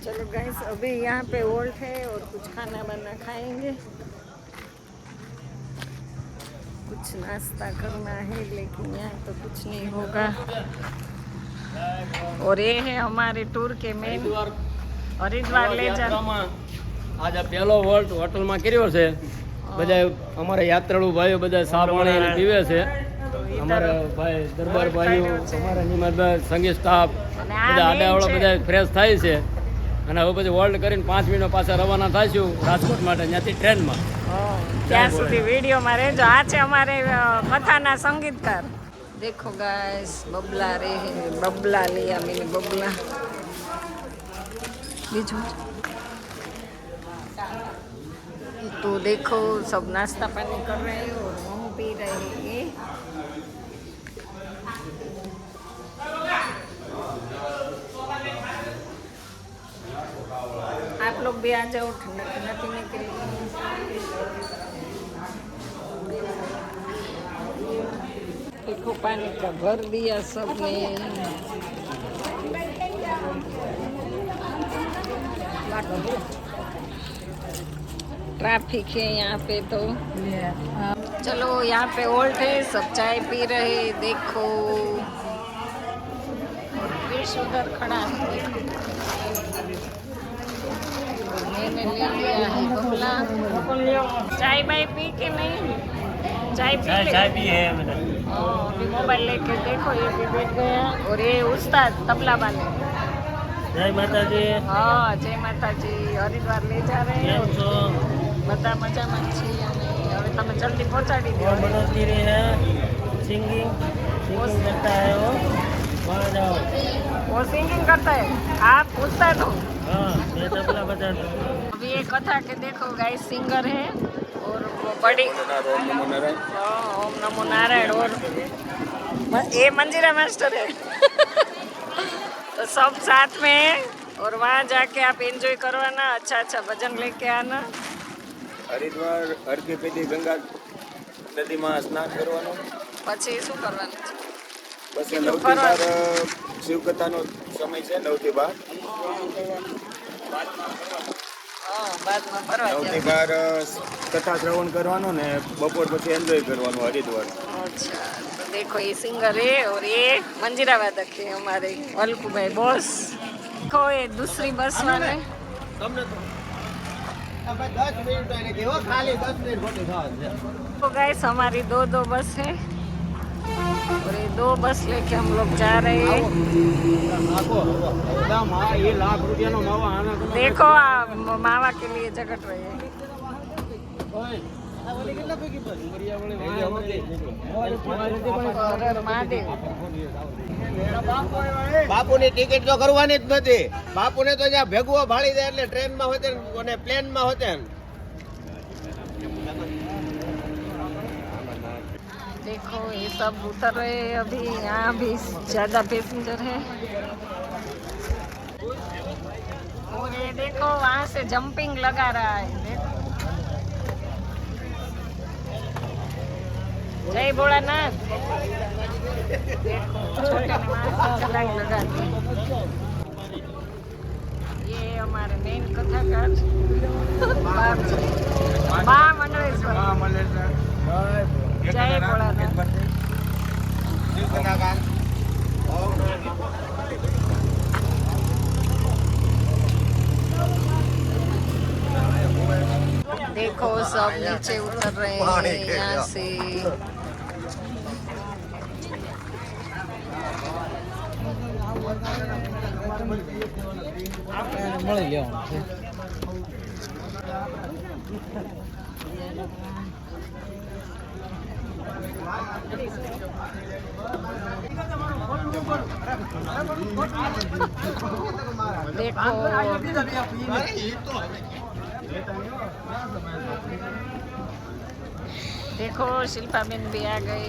चलो गाइस अभी यहाँ पे वोल्ट है और कुछ खाना बना खाएंगे, कुछ नाश्ता करना है, लेकिन यहाँ तो कुछ नहीं होगा। और ये है हमारे टूर के मेन हरिद्वार ले जाना। आज पहलो वોલ્ટ હોટલમાં કર્યો છે। બધા અમારા યાત્રાળુ ભાઈઓ બધા ચા પાણી પીવે છે। અમારા ભાઈ દરબાર ભાઈઓ, અમારા નિમાભાઈ, સંગીત સ્ટાફ બધા આડાવાળા બધા ફ્રેશ થાય છે અને હવે પછી વોલ્ટ કરીને 5 મિનિટ પાછા રવાના થાશું રાજકોટ માટે ત્યાંથી ટ્રેનમાં। ત્યાં સુધી વિડીયોમાં રહેજો। આ છે અમારે કથાના સંગીતકાર। देखो गाइस बबला रे बबला लिया मैंने बबला बीजू। तो देखो सब नाश्ता पानी कर रहे हैं और हम पी रहे हैं। आप लोग भी आ जाओ ठंडा ठंडा पीने के लिए। देखो पानी का भर दिया सबने। ट्रैफिक है यहाँ पे तो। चलो यहाँ पे ओल्ट है, सब चाय पी रहे। देखो और फिश उधर खड़ा है, देखो। मैंने ले लिया है बबला। चाय बाय पी के नहीं? चाय पी है मैंने। अभी मोबाइल लेके देखो ये भी बैठ गया। और ये उस्ताद तबला वाले। જય માતાજી। हाँ जय माता जी। हरिद्वार ले जा रहे हैं। બધા મજામાં છીએ અને હવે તમે જલ્દી પહોંચાડી દો। मनोज गिरी है, सिंगिंग करता है वो। वहाँ जाओ। वो सिंगिंग करता है, आप उस्ताद हो? हाँ मैं तबला बजाता हूँ। अभी ये कथा के देखो गाइस सिंगर है और वो बड़ी ओम नमो नारायण। और ये मंजीरा मास्टर है। तो सब साथ में है और वहाँ जाके आप एंजॉय करवाना, अच्छा अच्छा भजन लेके आना। હરિદ્વાર હરકી પેલી ગંગા નદીમાં સ્નાન કરવાનું, પછી શું કરવાનું છે? પછી 9 થી 12 શિવકથાનો સમય છે। 9 થી 12 હા બાદમાં ફરવા 9 થી 12 કથા શ્રવણ કરવાનો ને બપોર પછી એન્જોય કરવાનું હરિદ્વાર। अच्छा तो देखो ये सिंगर है और ये मंजीरा वादक है हमारे वल्कू भाई बॉस। देखो ये दूसरी बस वाले। तो गाइस हमारी दो बस है और ये 2 बस लेके हम लोग जा रहे हैं। ये लाख रुपया नो मावा आना। देखो मावा के लिए जगट रहे हैं। महादेव બાપુની ટિકિટ તો કરવાની જ નથી। બાપુને તો જ્યાં ભેગવો ભાળી જાય એટલે ટ્રેનમાં હોતે અને પ્લેનમાં હોતે। देखो ये सब उतर रहे हैं अभी। यहाँ भी ज्यादा पैसेंजर है। और ये देखो वहाँ से जंपिंग लगा रहा है, देखो। जय भोलानाथ। देखो छोटे ने वहाँ से छलांग लगा दी। ये हमारे मेन कथाकार माँ मंडलेश्वर। जय भोलानाथ। देखो सब नीचे उतर रहे हैं यहाँ से। देखो शिल्पा बेन भी आ गए।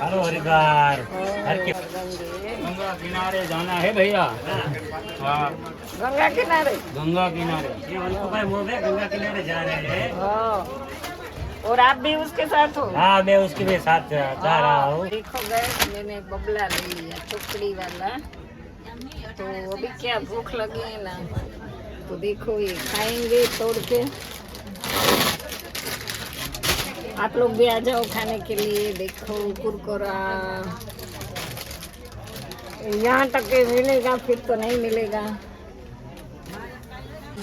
हेलो हरिद्वार हर के गंगे गंगा किनारे जाना है भैया हाँ गंगा किनारे गंगा किनारे ये उनको भाई वो है गंगा किनारे जा रहे हैं हाँ। और आप भी उसके साथ हो? हाँ मैं उसके भी साथ जा रहा हूँ देखो गए मैंने बबला ले लिया चुकड़ी वाला। तो अभी क्या भूख लगी है ना, तो देखो ये खाएंगे तोड़ के। आप लोग भी आ जाओ खाने के लिए। देखो कुरकुरा यहाँ तक के मिलेगा, फिर तो नहीं मिलेगा।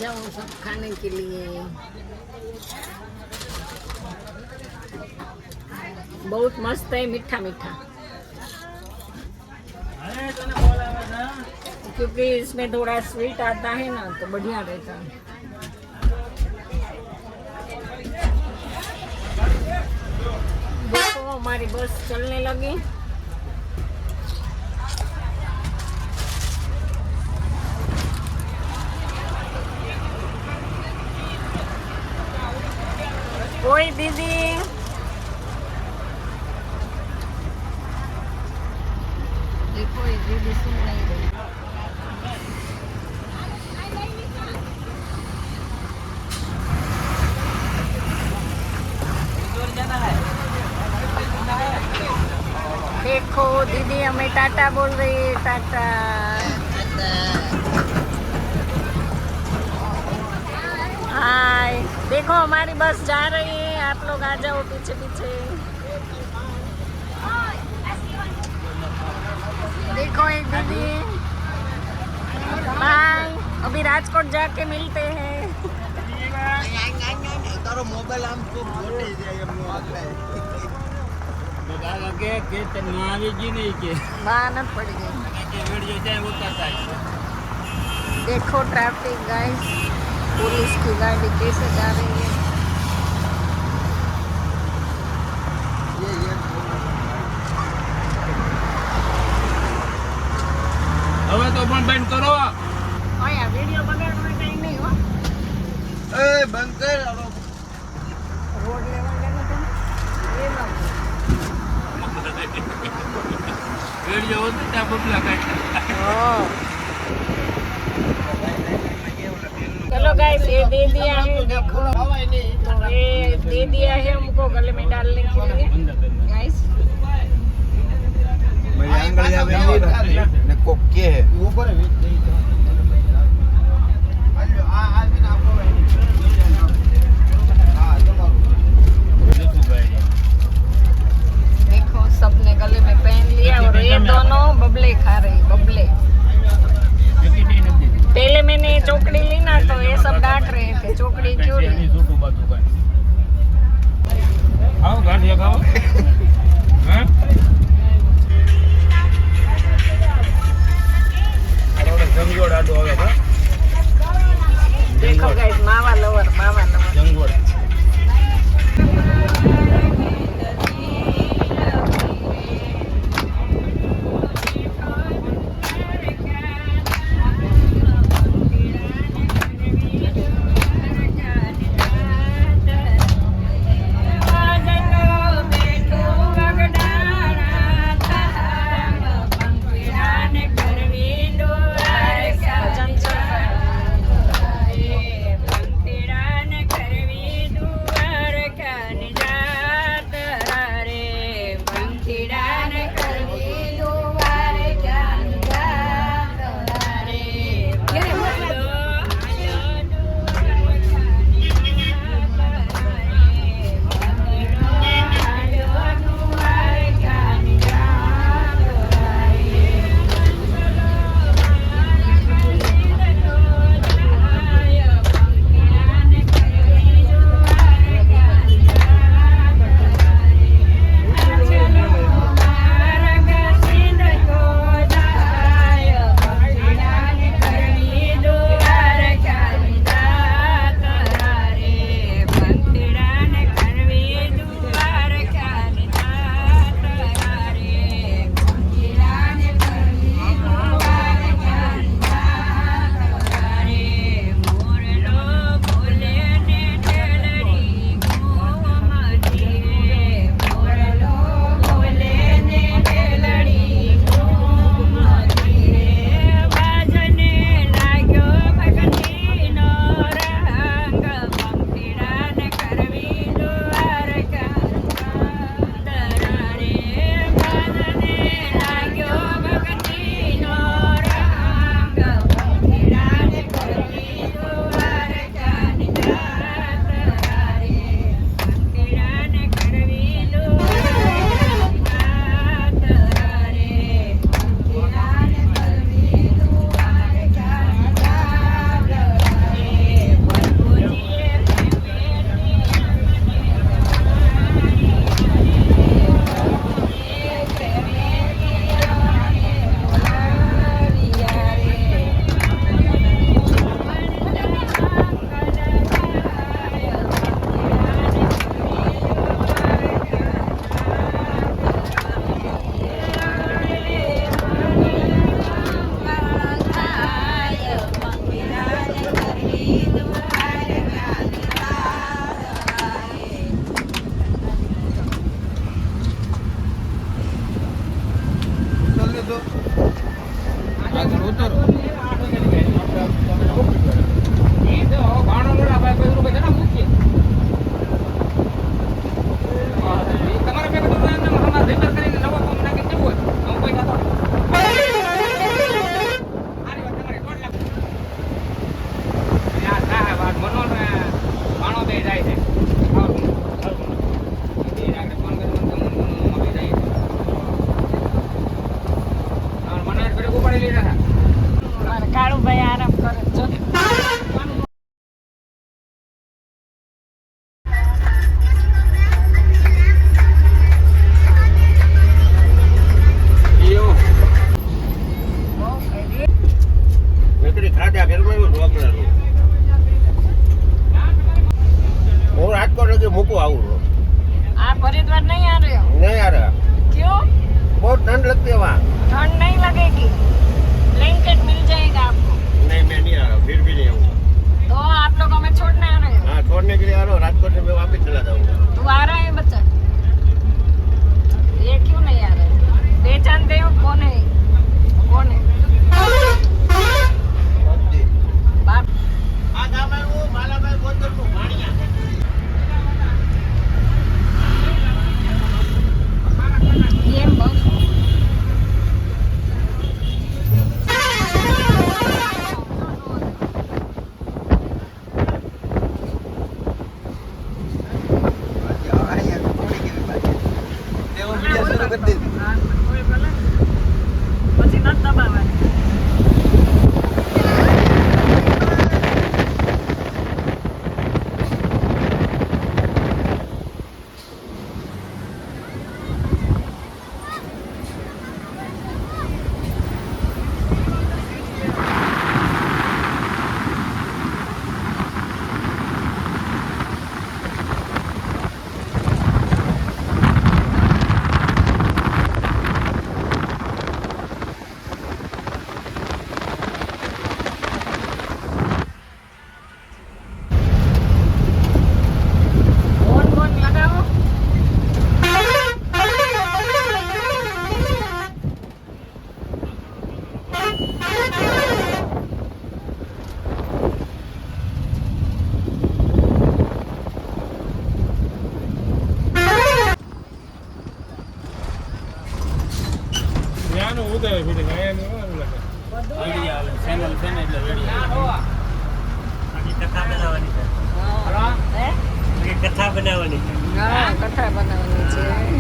जाओ सब खाने के लिए। बहुत मस्त है, मीठा मीठा, क्योंकि इसमें थोड़ा स्वीट आता है ना तो बढ़िया रहता है। देखो हमारी बस चलने लगी। ओए दीदी देखो ये दीदी सुन नहीं रही। देखो दीदी हमें टाटा बोल रही है, टाटा। हाय देखो हमारी बस जा रही है, आप लोग आ जाओ पीछे पीछे। देखो एक दीदी। बाय, अभी राजकोट जाके मिलते हैं। તારો મોબાઈલ આમ તો મોટી જાય એમનો આગળ बता लगे कि तेना આવી ગઈ નહીં કે बहाना पड़ गई। वीडियो जाए उतारता है देखो ट्रैफिक गाइस, पुलिस की गाड़ी कैसे जा रही है। હવે તો પણ બંધ કરો ઓય वीडियो બગાડવાનો ટાઈમ નહીં હો। એ બંધ કર રોડ લેવલ લેનો તો એ ના वीडियो होते त्या बबला काढता चलो गाइस ये दे दिया है, देखो तो ये दे दिया है हमको गले में डालने के लिए गाइस। મેં આંગળી આવે ને કોક કે ઉપર देखो सबने गले में पहन लिया और ये दोनों बबले खा रही, बबले। पहले मैंने चौकड़ी ली ना तो ये सब डांट रहे थे चौकड़ी क्यों ली। आओ गाड़ी खाओ हैं जंगोड़ आडो આવે બા देखो गाइस मावा लवर जंगोड़ भजन चल रहा है। सकते हो वहाँ? ठंड नहीं लगेगी, ब्लैंकेट मिल जाएगा आपको। नहीं मैं नहीं आ रहा हूँ, फिर भी नहीं आऊँगा। तो आप लोग हमें छोड़ने आ रहे हो? हाँ छोड़ने के लिए आ रहा हूँ, राजकोट से मैं वापस चला जाऊँगा। तू आ रहा है बच्चा? ये क्यों नहीं आ रहा है? पहचानते हो कौन है? कौन है? बाप આ ગામ આવ્યું માલાભાઈ ગોંડલનું ભાણિયા. ये बहुत પછી નથી દબાવવાની. કથા બનાવવાની. हाँ कथा बनानी चाहिए।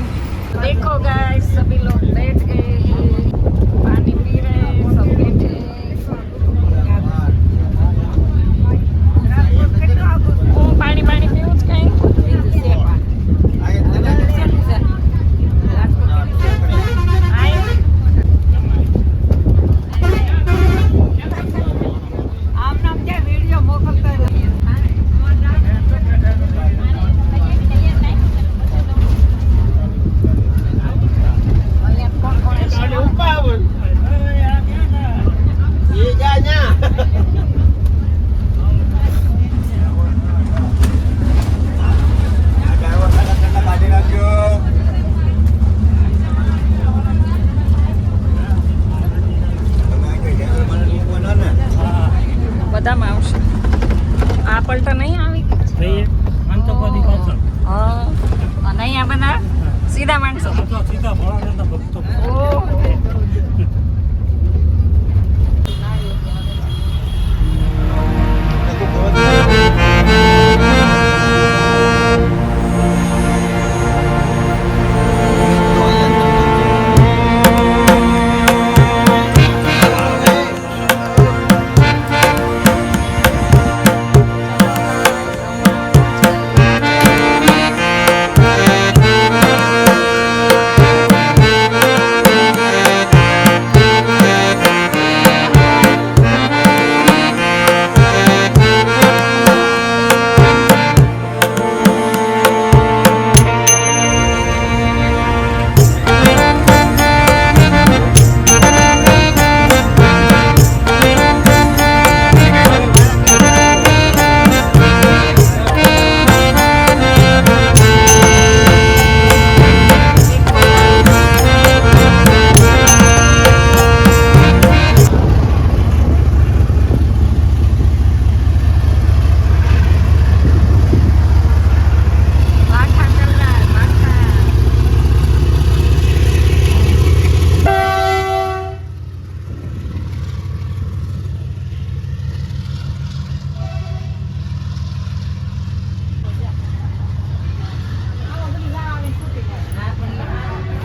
देखो गाइस सभी लोग बैठ गए हैं, पानी पी रहे हैं, सब बैठे हैं। હું પાણી પીવું જ કઈ એ જા ન્યા. બધામાં આવશે. આ પલટા નહીં આવી હા અને અહીંયા બધા સીધા માણસો. ઓહો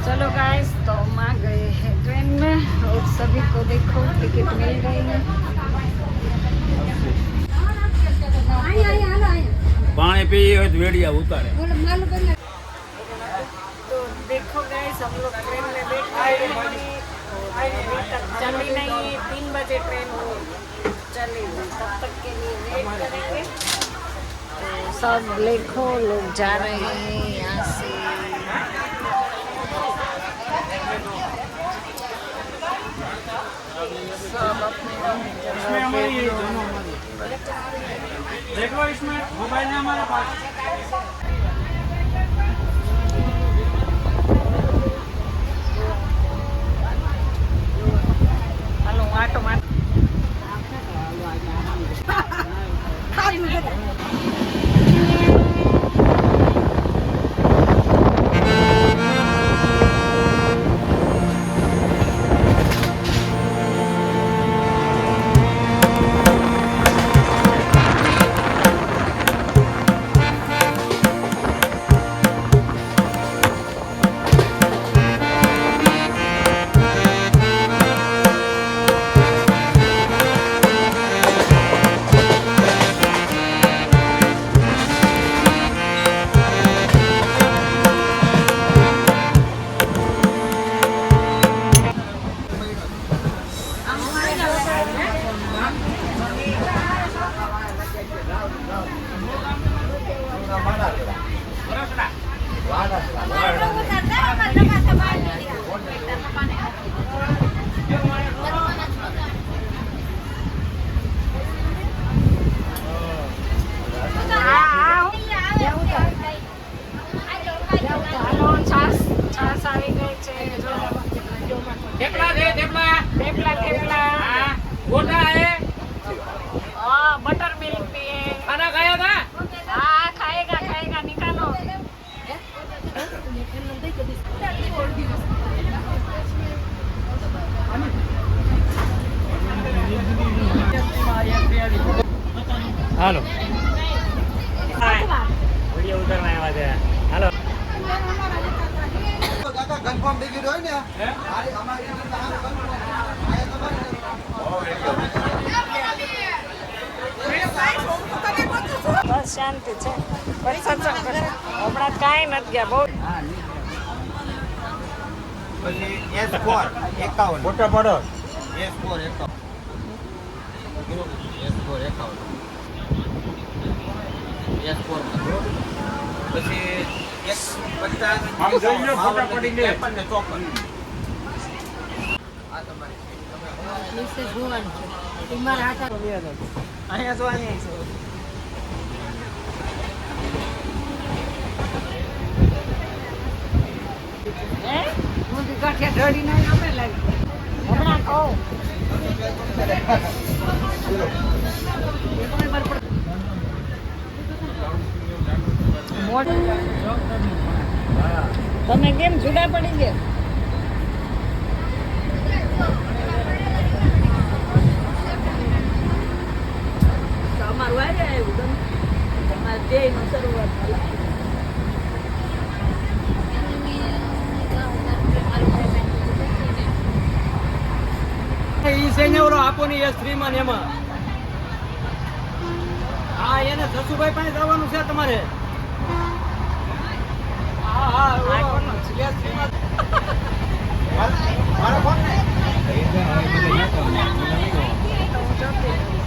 चलो गाइस तो हम आ गए हैं ट्रेन में और सभी को देखो टिकट मिल गई है। પાણી પીએ હોય તો વેડિયા ઉતારે. तो देखो गाइस हम लोग ट्रेन में बैठ गए हैं और अभी तक चली नहीं, 3 बजे ट्रेन चलेगी, तब तक के लिए वेट करेंगे। तो सब देखो लोग जा रहे हैं यहाँ से। इसमें हमारी ये दोनों देख लो, इसमें मोबाइल है हमारे पास। હાલો હું આટો માર હાલો છાસ છાસ આવી ગઈ છે જો थेपला दे, थेपला। થેપલા થેપલા हाँ, गोटा है। हाँ बटर मिल्क पिए खाना खाया था? हाँ खाएगा खाएगा निकालो હાલો વિડીયો ઉતારવા આવ્યા છે હાલો બસ શાંતિ છે બસ સત્સંગ કરે હમણાં કાંઈ નથી ગયા બહુ પછી S4 51 ફોટા પાડો. S4 51 S4 પછી 150 આમ જોઈ લો, ફોટા પડી લે. 53 ને 54 અહીંયા જોવાની છે હમણાં કહું તમે કેમ જુદા પડી ગયા અમારું આવી આવ્યું તમારે ધ્યેયનો શરૂઆત ઈ છે ને ઓલો આપો ને S3 માં ને એમાં હા એને જસુભાઈ પાસે જવાનું છે તમારે હા હા ઓલો S3 માં મારો ફોન તો હું જોતી